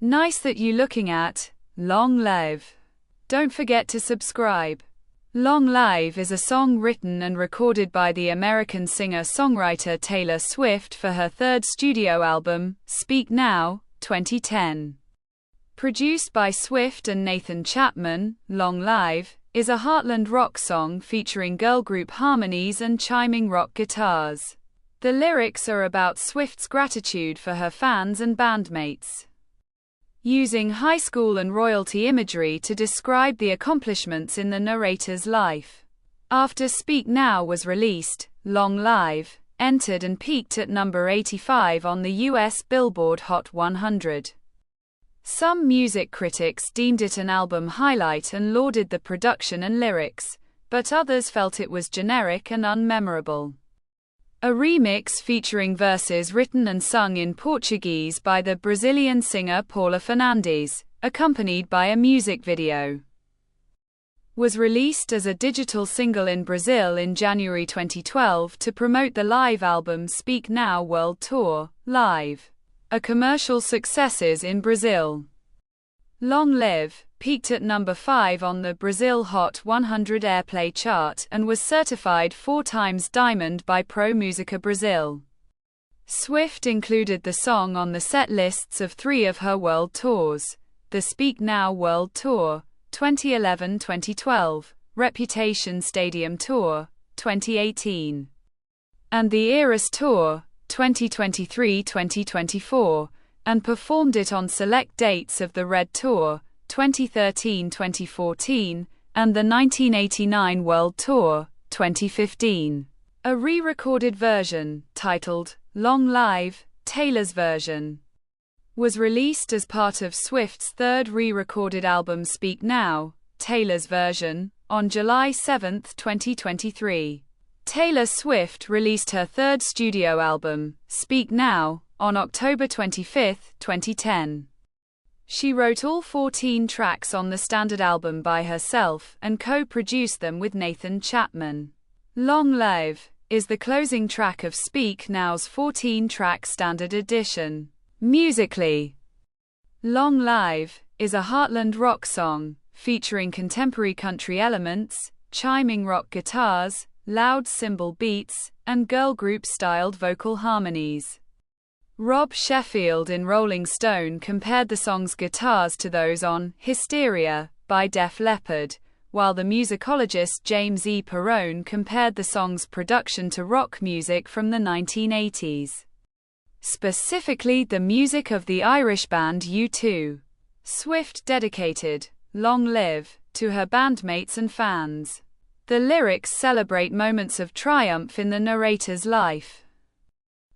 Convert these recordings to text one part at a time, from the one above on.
Nice that you looking at. Long live. Don't forget to subscribe. Long Live is a song written and recorded by the American singer-songwriter Taylor Swift for her third studio album, Speak Now, 2010. Produced by Swift and Nathan Chapman, Long Live is a heartland rock song featuring girl group harmonies and chiming rock guitars. The lyrics are about Swift's gratitude for her fans and bandmates, using high school and royalty imagery to describe the accomplishments in the narrator's life. After Speak Now was released, Long Live entered and peaked at number 85 on the US Billboard Hot 100. Some music critics deemed it an album highlight and lauded the production and lyrics, but others felt it was generic and unmemorable. A remix featuring verses written and sung in Portuguese by the Brazilian singer Paula Fernandes, accompanied by a music video, was released as a digital single in Brazil in January 2012 to promote the live album Speak Now World Tour, Live. A commercial successes in Brazil. Long Live peaked at number 5 on the Brazil Hot 100 airplay chart and was certified 4 times diamond by Pro Musica Brazil. Swift included the song on the set lists of 3 of her world tours: the Speak Now World Tour, 2011-2012, Reputation Stadium Tour, 2018, and the Eras Tour, 2023-2024, and performed it on select dates of the Red Tour, 2013-2014, and the 1989 World Tour, 2015. A re-recorded version, titled Long Live, Taylor's version, was released as part of Swift's third re-recorded album Speak Now, Taylor's version, on July 7, 2023. Taylor Swift released her third studio album, Speak Now, on October 25, 2010. She wrote all 14 tracks on the standard album by herself and co-produced them with Nathan Chapman. Long Live is the closing track of Speak Now's 14-track standard edition. Musically, Long Live is a heartland rock song featuring contemporary country elements, chiming rock guitars, loud cymbal beats, and girl group-styled vocal harmonies. Rob Sheffield in Rolling Stone compared the song's guitars to those on Hysteria by Def Leppard, while the musicologist James E. Perrone compared the song's production to rock music from the 1980s. Specifically the music of the Irish band U2. Swift dedicated Long Live to her bandmates and fans. The lyrics celebrate moments of triumph in the narrator's life,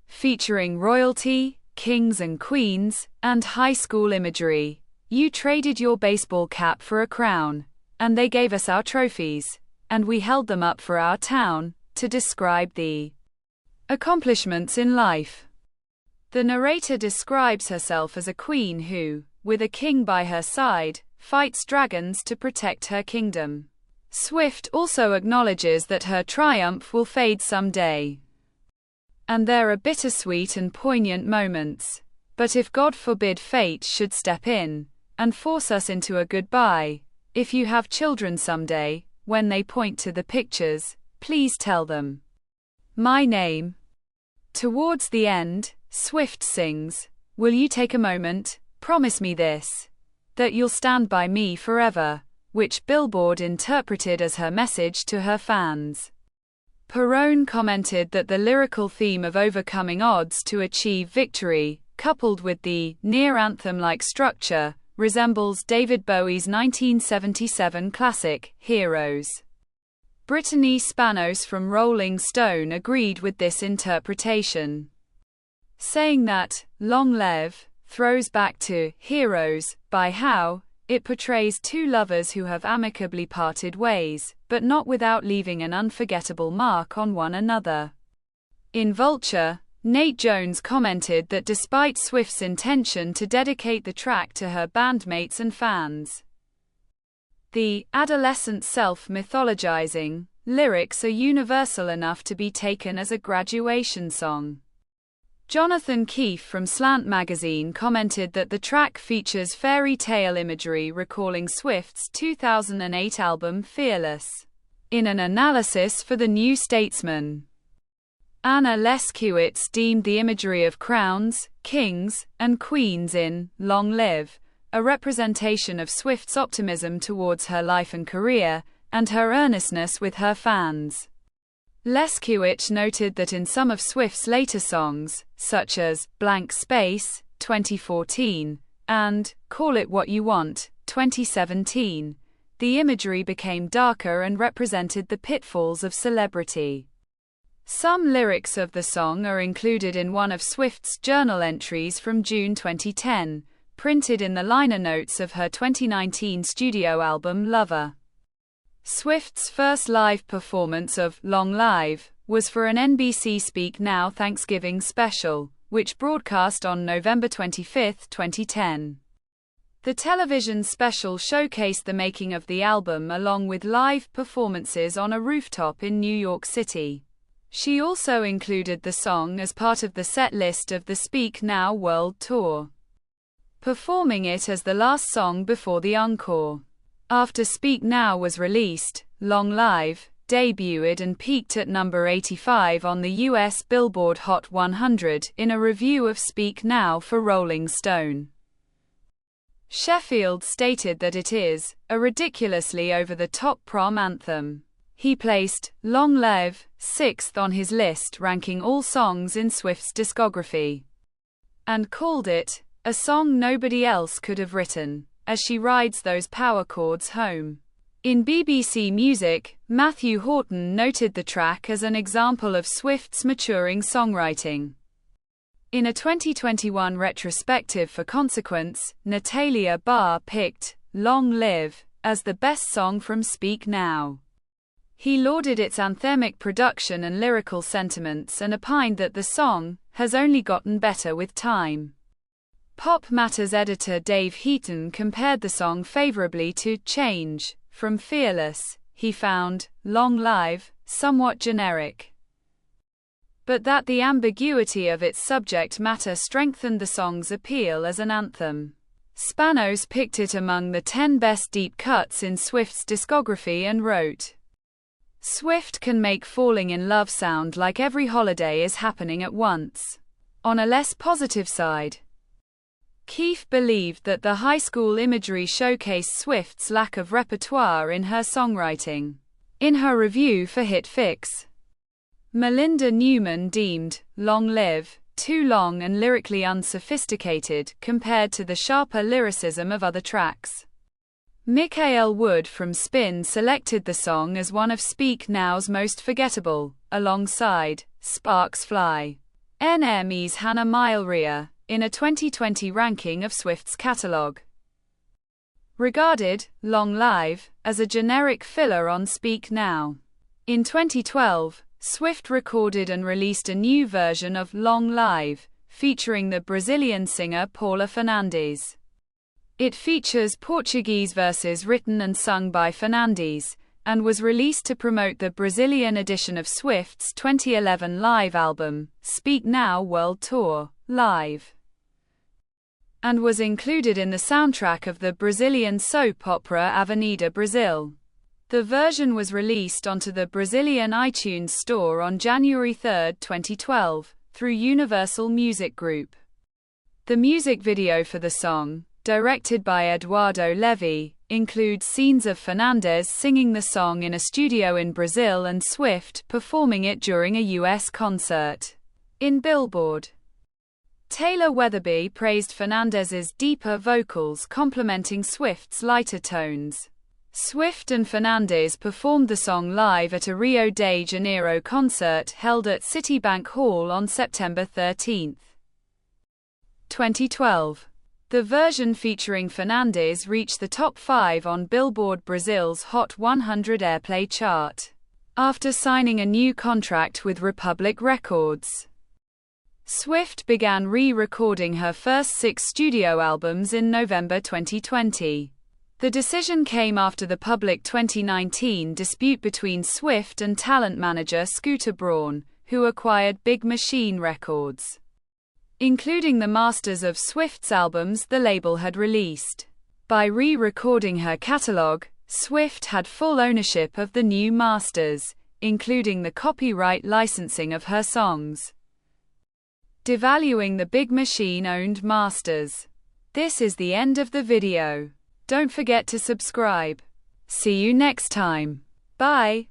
featuring royalty, kings and queens, and high school imagery. You traded your baseball cap for a crown, and they gave us our trophies, and we held them up for our town, to describe the accomplishments in life. The narrator describes herself as a queen who, with a king by her side, fights dragons to protect her kingdom. Swift also acknowledges that her triumph will fade someday, and there are bittersweet and poignant moments. But if God forbid fate should step in and force us into a goodbye, if you have children someday, when they point to the pictures, please tell them my name. Towards the end, Swift sings, "Will you take a moment, promise me this, that you'll stand by me forever," which Billboard interpreted as her message to her fans. Perrone commented that the lyrical theme of overcoming odds to achieve victory, coupled with the near anthem-like structure, resembles David Bowie's 1977 classic, Heroes. Brittany Spanos from Rolling Stone agreed with this interpretation, saying that Long Live throws back to Heroes by how it portrays 2 lovers who have amicably parted ways, but not without leaving an unforgettable mark on one another. In Vulture, Nate Jones commented that despite Swift's intention to dedicate the track to her bandmates and fans, the adolescent self-mythologizing lyrics are universal enough to be taken as a graduation song. Jonathan Keefe from Slant magazine commented that the track features fairy tale imagery recalling Swift's 2008 album Fearless. In an analysis for The New Statesman, Anna Leskowitz deemed the imagery of crowns, kings, and queens in Long Live a representation of Swift's optimism towards her life and career, and her earnestness with her fans. Leskowitz noted that in some of Swift's later songs, such as Blank Space, 2014, and Call It What You Want, 2017, the imagery became darker and represented the pitfalls of celebrity. Some lyrics of the song are included in one of Swift's journal entries from June 2010, printed in the liner notes of her 2019 studio album Lover. Swift's first live performance of Long Live was for an NBC Speak Now Thanksgiving special, which broadcast on November 25, 2010. The television special showcased the making of the album along with live performances on a rooftop in New York City. She also included the song as part of the set list of the Speak Now World Tour, performing it as the last song before the encore. After Speak Now was released, Long Live debuted and peaked at number 85 on the US Billboard Hot 100 in a review of Speak Now for Rolling Stone. Sheffield stated that it is a ridiculously over-the-top prom anthem. He placed Long Live sixth on his list, ranking all songs in Swift's discography, and called it a song nobody else could have written, as she rides those power chords home. In BBC Music, Matthew Horton noted the track as an example of Swift's maturing songwriting. In a 2021 retrospective for Consequence, Natalia Barr picked Long Live as the best song from Speak Now. He lauded its anthemic production and lyrical sentiments and opined that the song has only gotten better with time. Pop Matters editor Dave Heaton compared the song favorably to Change from Fearless. He found Long Live somewhat generic, but that the ambiguity of its subject matter strengthened the song's appeal as an anthem. Spanos picked it among the 10 best deep cuts in Swift's discography and wrote, "Swift can make falling in love sound like every holiday is happening at once." On a less positive side, Keefe believed that the high school imagery showcased Swift's lack of repertoire in her songwriting. In her review for Hit Fix, Melinda Newman deemed Long Live too long and lyrically unsophisticated compared to the sharper lyricism of other tracks. Michael Wood from Spin selected the song as one of Speak Now's most forgettable, alongside Sparks Fly. NME's Hannah Milrea, in a 2020 ranking of Swift's catalog, regarded Long Live as a generic filler on Speak Now. In 2012, Swift recorded and released a new version of Long Live, featuring the Brazilian singer Paula Fernandes. It features Portuguese verses written and sung by Fernandes, and was released to promote the Brazilian edition of Swift's 2011 live album, Speak Now World Tour, Live, and was included in the soundtrack of the Brazilian soap opera Avenida Brasil. The version was released onto the Brazilian iTunes Store on January 3, 2012, through Universal Music Group. The music video for the song, directed by Eduardo Levy, includes scenes of Fernandes singing the song in a studio in Brazil and Swift performing it during a U.S. concert. In Billboard, Taylor Weatherby praised Fernandes's deeper vocals complementing Swift's lighter tones. Swift and Fernandes performed the song live at a Rio de Janeiro concert held at Citibank Hall on September 13, 2012. The version featuring Fernandes reached the top 5 on Billboard Brazil's Hot 100 airplay chart, after signing a new contract with Republic Records. Swift began re-recording her first 6 studio albums in November 2020. The decision came after the public 2019 dispute between Swift and talent manager Scooter Braun, who acquired Big Machine Records. including the masters of Swift's albums the label had released. By re-recording her catalog, Swift had full ownership of the new masters, including the copyright licensing of her songs. Devaluing the Big Machine-owned masters. This is the end of the video. Don't forget to subscribe. See you next time. Bye.